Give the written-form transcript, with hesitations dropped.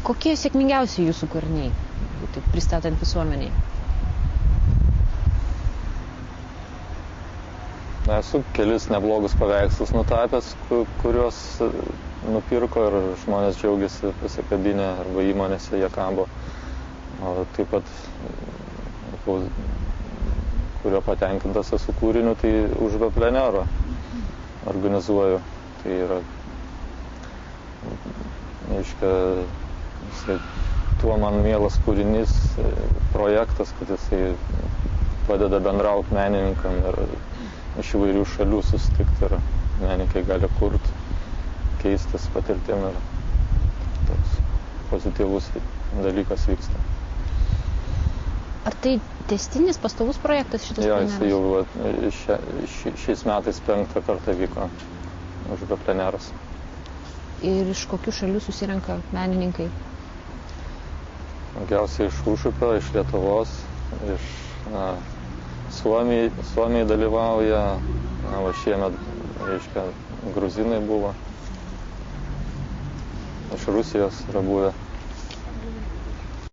Kokie sėkmingiausi jūsų kūriniai, taip pristatant visuomeniai? Esu kelis neblogus paveikslus nutapęs, kuriuos nupirko ir žmonės džiaugiasi pasikabinę arba įmonėse jie kabo. O taip pat, kurio patenkintas esu kūriniu, tai užvio plenerą organizuoju. Tai yra, aiškia, tuo man mielas kūrinys, projektas, kad jisai padeda bendrauti menininkam ir iš įvairių šalių susitikti ir menininkai gali kurti, keistis patirtim ir toks pozityvus dalykas vyksta. Ar tai tęstinis, pastovus projektas šitas pleneras? Jo, jis jau šiais metais 5. kartą vyko užvio pleneras. Ir iš kokių šalių susirenka menininkai? Daugiausiai iš Užupio, iš Lietuvos, iš Suomijai dalyvauja, o šiemet, gruzinai buvo, iš Rusijos yra buvę.